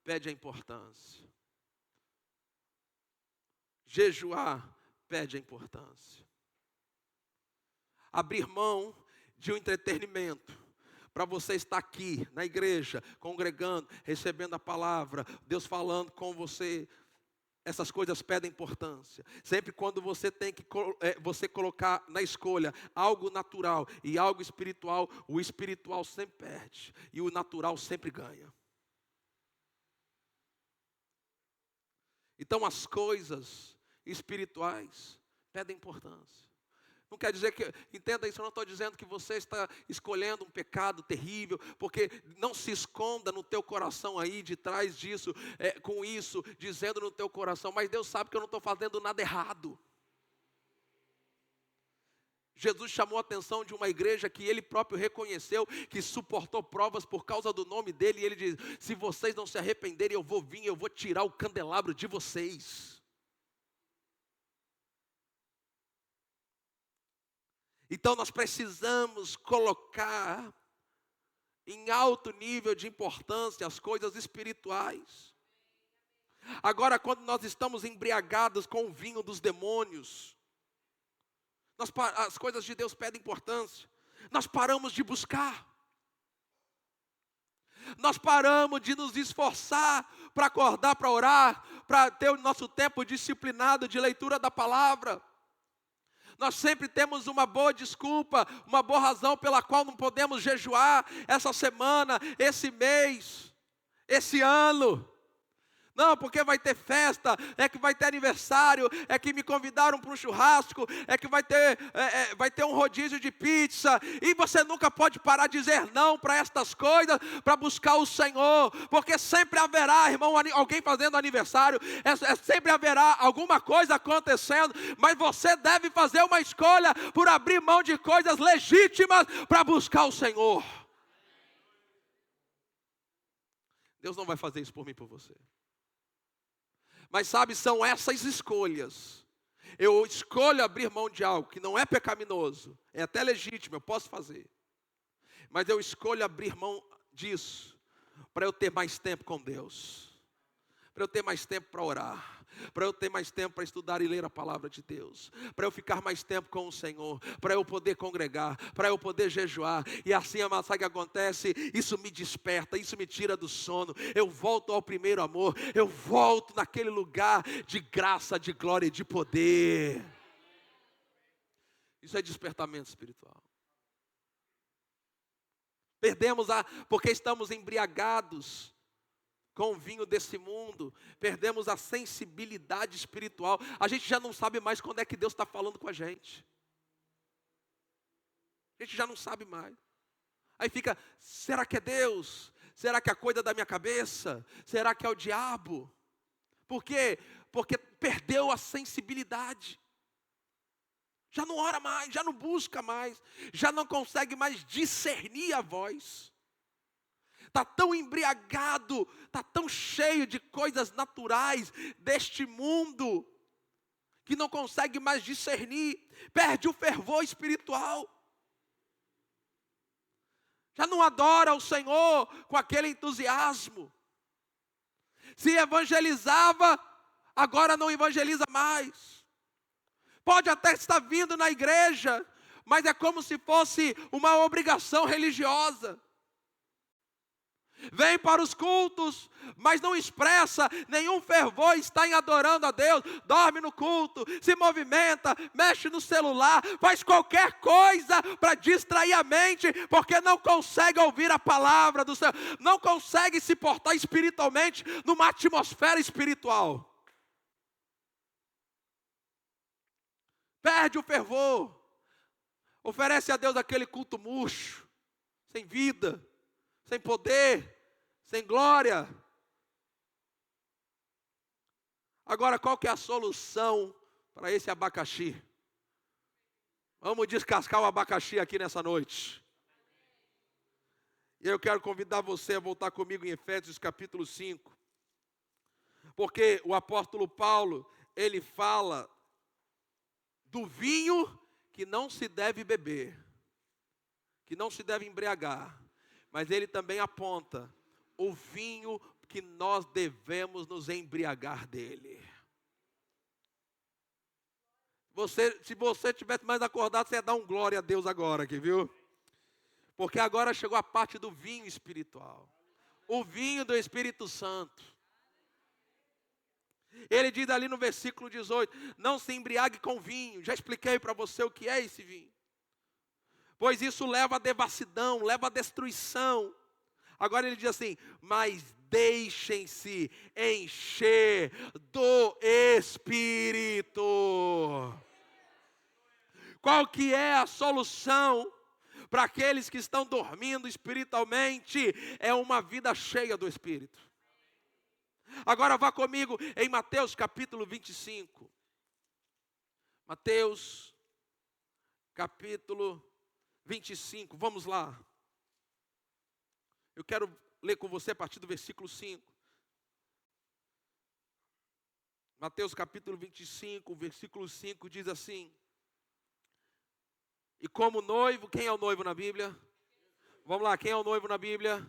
pede a importância. Jejuar pede a importância. Abrir mão de um entretenimento para você estar aqui na igreja, congregando, recebendo a palavra, Deus falando com você. Essas coisas pedem importância. Sempre quando você tem que você colocar na escolha algo natural e algo espiritual, o espiritual sempre perde e o natural sempre ganha. Então as coisas espirituais pedem importância. Não quer dizer que, entenda isso, eu não estou dizendo que você está escolhendo um pecado terrível, porque não se esconda no teu coração aí, de trás disso, com isso, dizendo no teu coração, mas Deus sabe que eu não estou fazendo nada errado. Jesus chamou a atenção de uma igreja que ele próprio reconheceu, que suportou provas por causa do nome dele, e ele diz, se vocês não se arrependerem, eu vou vir, eu vou tirar o candelabro de vocês. Então nós precisamos colocar em alto nível de importância as coisas espirituais. Agora, quando nós estamos embriagados com o vinho dos demônios, as coisas de Deus pedem importância. Nós paramos de buscar. Nós paramos de nos esforçar para acordar, para orar, para ter o nosso tempo disciplinado de leitura da palavra. Nós sempre temos uma boa desculpa, uma boa razão pela qual não podemos jejuar essa semana, esse mês, esse ano. Não, porque vai ter festa, é que vai ter aniversário, é que me convidaram para um churrasco, é que vai ter um rodízio de pizza. E você nunca pode parar de dizer não para estas coisas, para buscar o Senhor. Porque sempre haverá, irmão, alguém fazendo aniversário, sempre haverá alguma coisa acontecendo. Mas você deve fazer uma escolha por abrir mão de coisas legítimas para buscar o Senhor. Deus não vai fazer isso por mim e por você. Mas sabe, são essas escolhas. Eu escolho abrir mão de algo que não é pecaminoso, é até legítimo, eu posso fazer. Mas eu escolho abrir mão disso, para eu ter mais tempo com Deus. Para eu ter mais tempo para orar. Para eu ter mais tempo para estudar e ler a palavra de Deus. Para eu ficar mais tempo com o Senhor. Para eu poder congregar. Para eu poder jejuar. E assim, amados, sabe o que acontece? Isso me desperta, isso me tira do sono. Eu volto ao primeiro amor. Eu volto naquele lugar de graça, de glória e de poder. Isso é despertamento espiritual. Perdemos porque estamos embriagados com o vinho desse mundo, perdemos a sensibilidade espiritual. A gente já não sabe mais quando é que Deus está falando com a gente. A gente já não sabe mais. Aí fica, será que é Deus? Será que é a coisa da minha cabeça? Será que é o diabo? Por quê? Porque perdeu a sensibilidade. Já não ora mais, já não busca mais, já não consegue mais discernir a voz. Está tão embriagado, está tão cheio de coisas naturais deste mundo, que não consegue mais discernir, perde o fervor espiritual. Já não adora o Senhor com aquele entusiasmo. Se evangelizava, agora não evangeliza mais. Pode até estar vindo na igreja, mas é como se fosse uma obrigação religiosa. Vem para os cultos, mas não expressa nenhum fervor, está em adorando a Deus, dorme no culto, se movimenta, mexe no celular, faz qualquer coisa para distrair a mente, porque não consegue ouvir a palavra do Senhor, não consegue se portar espiritualmente numa atmosfera espiritual. Perde o fervor, oferece a Deus aquele culto murcho, sem vida, sem poder, sem glória. Agora, qual que é a solução para esse abacaxi? Vamos descascar o abacaxi aqui nessa noite. E eu quero convidar você a voltar comigo em Efésios capítulo 5. Porque o apóstolo Paulo, ele fala do vinho que não se deve beber, que não se deve embriagar. Mas ele também aponta o vinho que nós devemos nos embriagar dele. Se você tivesse mais acordado, você ia dar um glória a Deus agora aqui, viu? Porque agora chegou a parte do vinho espiritual. O vinho do Espírito Santo. Ele diz ali no versículo 18, não se embriague com vinho. Já expliquei para você o que é esse vinho. Pois isso leva à devassidão, leva à destruição. Agora ele diz assim, mas deixem-se encher do Espírito. Qual que é a solução para aqueles que estão dormindo espiritualmente? É uma vida cheia do Espírito. Agora vá comigo em Mateus capítulo 25. Mateus capítulo 25, vamos lá. Eu quero ler com você a partir do versículo 5. Mateus capítulo 25, versículo 5 diz assim: e como noivo, quem é o noivo na Bíblia? Vamos lá, quem é o noivo na Bíblia?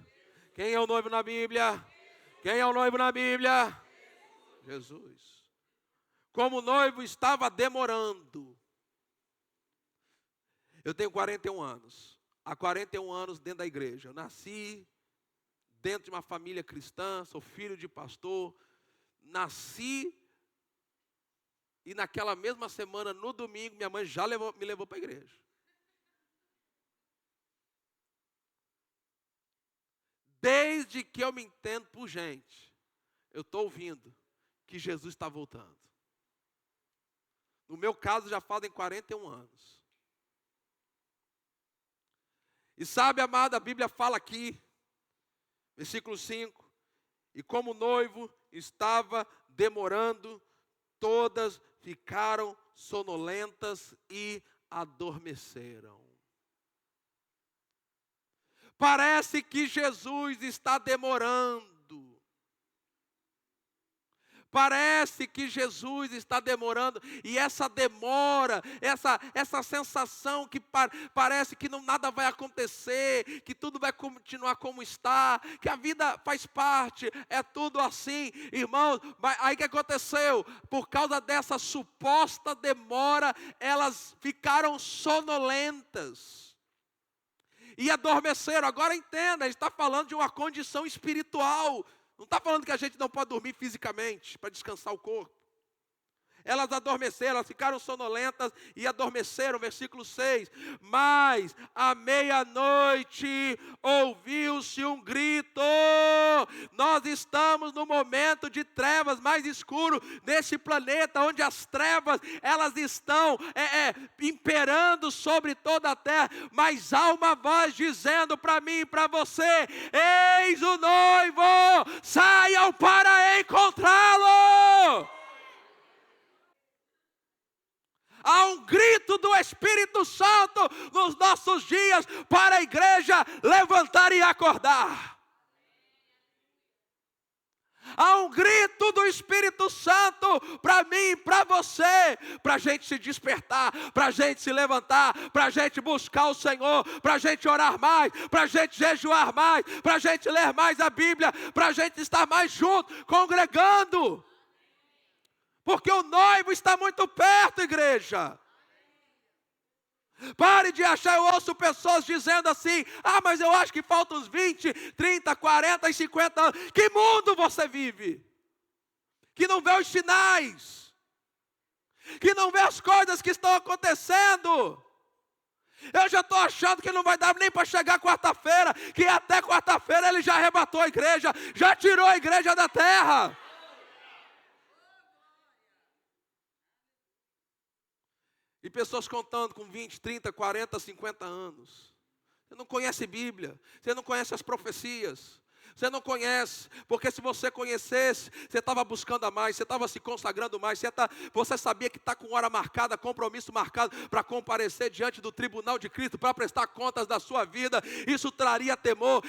Quem é o noivo na Bíblia? Quem é o noivo na Bíblia? Jesus. Como o noivo estava demorando. Eu tenho 41 anos. Há 41 anos dentro da igreja. Eu nasci dentro de uma família cristã, sou filho de pastor. Nasci e naquela mesma semana, no domingo, minha mãe já me levou para a igreja. Desde que eu me entendo por gente, eu estou ouvindo que Jesus está voltando. No meu caso, já fazem 41 anos. E sabe, amado, a Bíblia fala aqui, versículo 5, e como o noivo estava demorando, todas ficaram sonolentas e adormeceram. Parece que Jesus está demorando. Parece que Jesus está demorando, e essa demora, essa sensação que parece que nada vai acontecer, que tudo vai continuar como está, que a vida faz parte, é tudo assim, irmãos. Aí o que aconteceu? Por causa dessa suposta demora, elas ficaram sonolentas e adormeceram. Agora entenda, ele está falando de uma condição espiritual. Não está falando que a gente não pode dormir fisicamente para descansar o corpo. Elas adormeceram, elas ficaram sonolentas e adormeceram, versículo 6. Mas à meia-noite ouviu-se um grito. Nós estamos no momento de trevas mais escuro nesse planeta, onde as trevas elas estão imperando sobre toda a terra. Mas há uma voz dizendo para mim e para você: eis o noivo, saiam para encontrá-lo. Há um grito do Espírito Santo nos nossos dias para a igreja levantar e acordar. Há um grito do Espírito Santo para mim e para você, para a gente se despertar, para a gente se levantar, para a gente buscar o Senhor, para a gente orar mais, para a gente jejuar mais, para a gente ler mais a Bíblia, para a gente estar mais junto, congregando. Porque o noivo está muito perto, igreja. Pare de achar, eu ouço pessoas dizendo assim: ah, mas eu acho que faltam uns 20, 30, 40 e 50 anos. Que mundo você vive? Que não vê os sinais, que não vê as coisas que estão acontecendo. Eu já estou achando que não vai dar nem para chegar quarta-feira, que até quarta-feira ele já arrebatou a igreja, já tirou a igreja da terra. E pessoas contando com 20, 30, 40, 50 anos. Você não conhece Bíblia, você não conhece as profecias. Você não conhece, porque se você conhecesse, você estava buscando a mais, você estava se consagrando mais, você sabia que está com hora marcada, compromisso marcado para comparecer diante do tribunal de Cristo, para prestar contas da sua vida. Isso traria temor,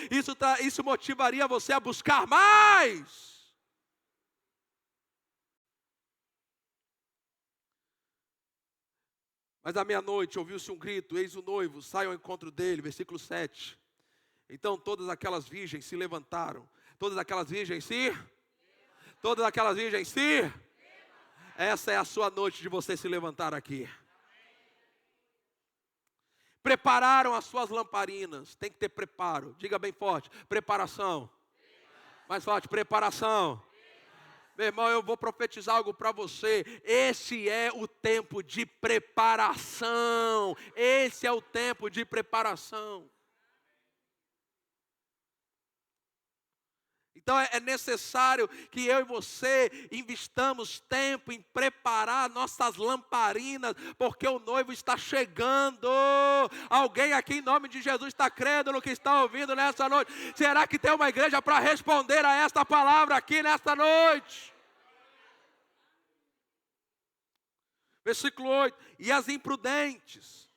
isso motivaria você a buscar mais. Mas à meia-noite ouviu-se um grito: eis o noivo, sai ao encontro dele, versículo 7. Então todas aquelas virgens se levantaram. Todas aquelas virgens se? Todas aquelas virgens se? Essa é a sua noite de você se levantar aqui. Prepararam as suas lamparinas. Tem que ter preparo. Diga bem forte: preparação. Mais forte: preparação. Meu irmão, eu vou profetizar algo para você. Esse é o tempo de preparação. Esse é o tempo de preparação. Então é necessário que eu e você investamos tempo em preparar nossas lamparinas, porque o noivo está chegando. Alguém aqui em nome de Jesus está crendo no que está ouvindo nessa noite? Será que tem uma igreja para responder a esta palavra aqui nesta noite? Versículo 8: e as imprudentes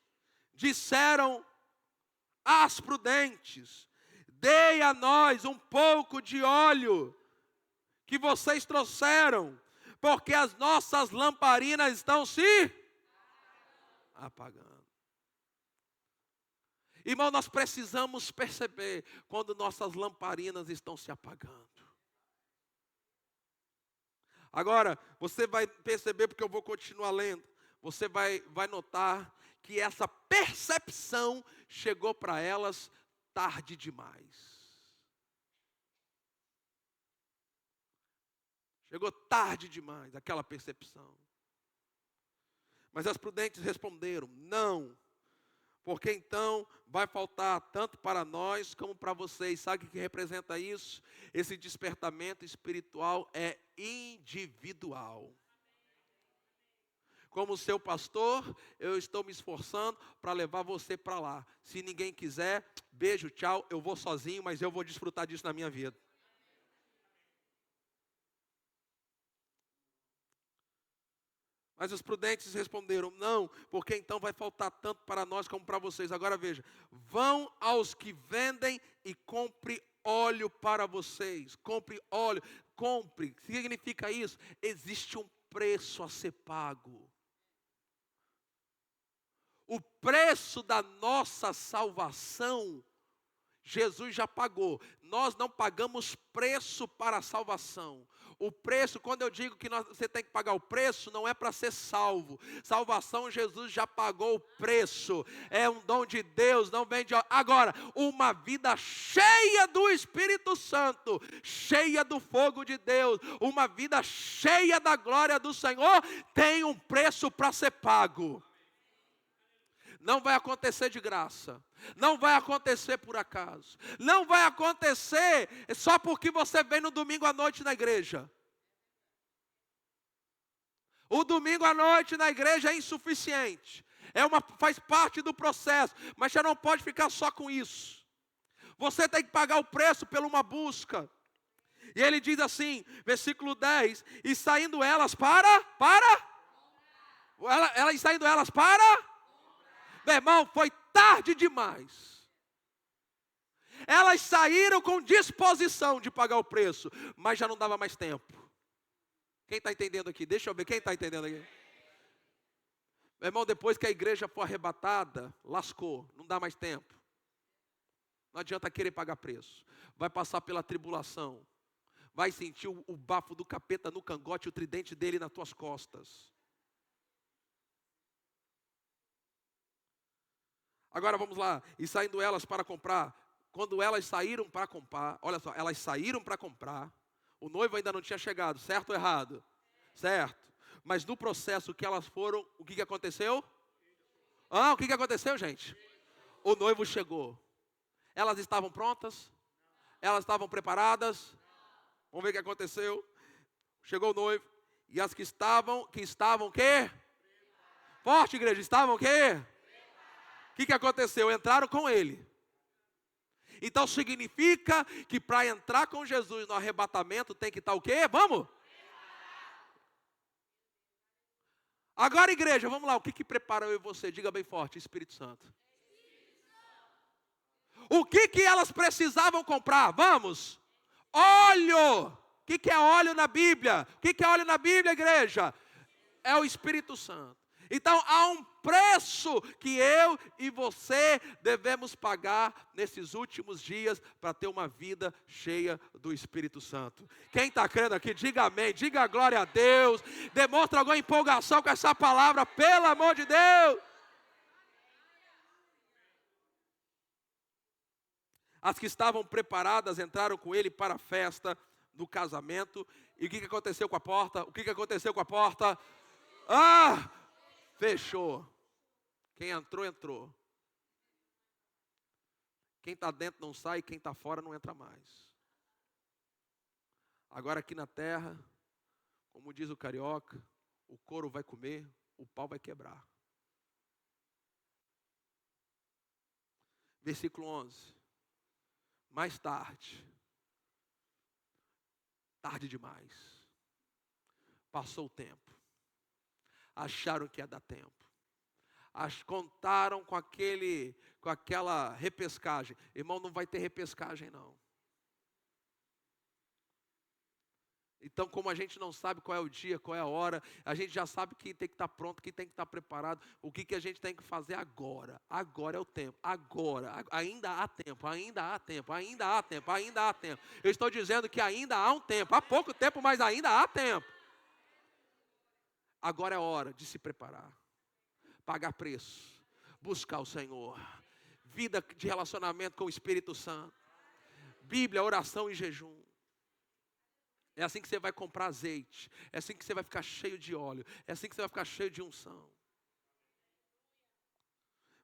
disseram às prudentes: dei a nós um pouco de óleo que vocês trouxeram, porque as nossas lamparinas estão se apagando. Irmão, nós precisamos perceber quando nossas lamparinas estão se apagando. Agora, você vai perceber, porque eu vou continuar lendo, você vai notar que essa percepção chegou para elas tarde demais. Chegou tarde demais aquela percepção. Mas as prudentes responderam: não, porque então vai faltar tanto para nós como para vocês. Sabe o que representa isso? Esse despertamento espiritual é individual. Como seu pastor, eu estou me esforçando para levar você para lá. Se ninguém quiser, beijo, tchau, eu vou sozinho, mas eu vou desfrutar disso na minha vida. Mas os prudentes responderam: não, porque então vai faltar tanto para nós como para vocês. Agora veja: vão aos que vendem e compre óleo para vocês. Compre óleo, compre. O que significa isso? Existe um preço a ser pago. O preço da nossa salvação, Jesus já pagou. Nós não pagamos preço para a salvação. O preço, quando eu digo que você tem que pagar o preço, não é para ser salvo. Salvação, Jesus já pagou o preço. É um dom de Deus, não vem de... Agora, uma vida cheia do Espírito Santo, cheia do fogo de Deus, uma vida cheia da glória do Senhor, tem um preço para ser pago. Não vai acontecer de graça. Não vai acontecer por acaso. Não vai acontecer só porque você vem no domingo à noite na igreja. O domingo à noite na igreja é insuficiente. Faz parte do processo. Mas você não pode ficar só com isso. Você tem que pagar o preço por uma busca. E ele diz assim, versículo 10: e saindo elas saindo elas para... Meu irmão, foi tarde demais. Elas saíram com disposição de pagar o preço, mas já não dava mais tempo. Quem está entendendo aqui? Deixa eu ver, quem está entendendo aqui? Meu irmão, depois que a igreja for arrebatada, lascou, não dá mais tempo. Não adianta querer pagar preço. Vai passar pela tribulação. Vai sentir o bafo do capeta no cangote, o tridente dele nas tuas costas. Agora vamos lá. E saindo elas para comprar. Quando elas saíram para comprar, olha só, elas saíram para comprar. O noivo ainda não tinha chegado, certo ou errado? Certo. Mas no processo que elas foram, o que aconteceu? O que aconteceu, gente? O noivo chegou. Elas estavam prontas? Elas estavam preparadas? Vamos ver o que aconteceu. Chegou o noivo. E as que estavam o quê? Forte, igreja, estavam o quê? O que aconteceu? Entraram com ele. Então significa que para entrar com Jesus no arrebatamento tem que estar o quê? Vamos? Agora, igreja, vamos lá. O que prepara eu e você? Diga bem forte, Espírito Santo. O que elas precisavam comprar? Vamos. Óleo. O que é óleo na Bíblia? O que é óleo na Bíblia, igreja? É o Espírito Santo. Então há um preço que eu e você devemos pagar nesses últimos dias para ter uma vida cheia do Espírito Santo. Quem está crendo aqui, diga amém, diga glória a Deus, demonstra alguma empolgação com essa palavra, pelo amor de Deus. As que estavam preparadas entraram com ele para a festa do casamento. E o que aconteceu com a porta? O que aconteceu com a porta? Fechou. Quem entrou, entrou. Quem está dentro não sai, quem está fora não entra mais. Agora aqui na terra, como diz o carioca, o couro vai comer, o pau vai quebrar. Versículo 11. Mais tarde demais, passou o tempo. Acharam que ia dar tempo. Contaram com aquela repescagem. Irmão, não vai ter repescagem não. Então, como a gente não sabe qual é o dia, qual é a hora, a gente já sabe que tem que estar pronto, que tem que estar preparado. O que a gente tem que fazer agora? Agora é o tempo. Agora. Ainda há tempo, ainda há tempo, ainda há tempo, ainda há tempo. Eu estou dizendo que ainda há um tempo. Há pouco tempo, mas ainda há tempo. Agora é hora de se preparar. Pagar preço. Buscar o Senhor. Vida de relacionamento com o Espírito Santo. Bíblia, oração e jejum. É assim que você vai comprar azeite. É assim que você vai ficar cheio de óleo. É assim que você vai ficar cheio de unção.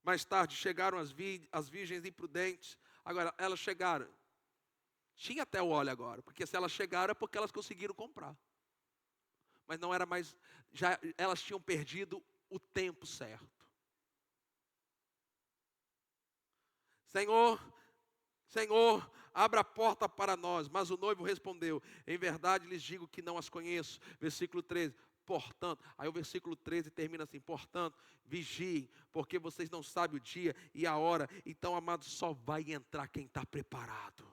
Mais tarde chegaram as virgens imprudentes. Agora, elas chegaram. Tinha até o óleo agora. Porque se elas chegaram é porque elas conseguiram comprar. Mas não era mais. Já elas tinham perdido o tempo certo. Senhor, abra a porta para nós. Mas o noivo respondeu: em verdade lhes digo que não as conheço. Versículo 13. Portanto, aí o versículo 13 termina assim: portanto, vigiem, porque vocês não sabem o dia e a hora. Então, amados, só vai entrar quem está preparado.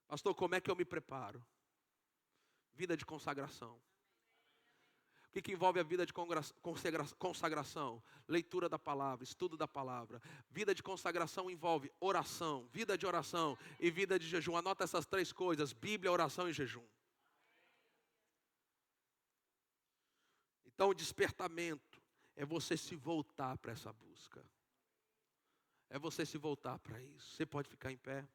Pastor, como é que eu me preparo? Vida de consagração. O que envolve a vida de consagração? Leitura da palavra, estudo da palavra. Vida de consagração envolve oração, vida de oração e vida de jejum. Anota essas três coisas: Bíblia, oração e jejum. Então o despertamento é você se voltar para essa busca. É você se voltar para isso. Você pode ficar em pé.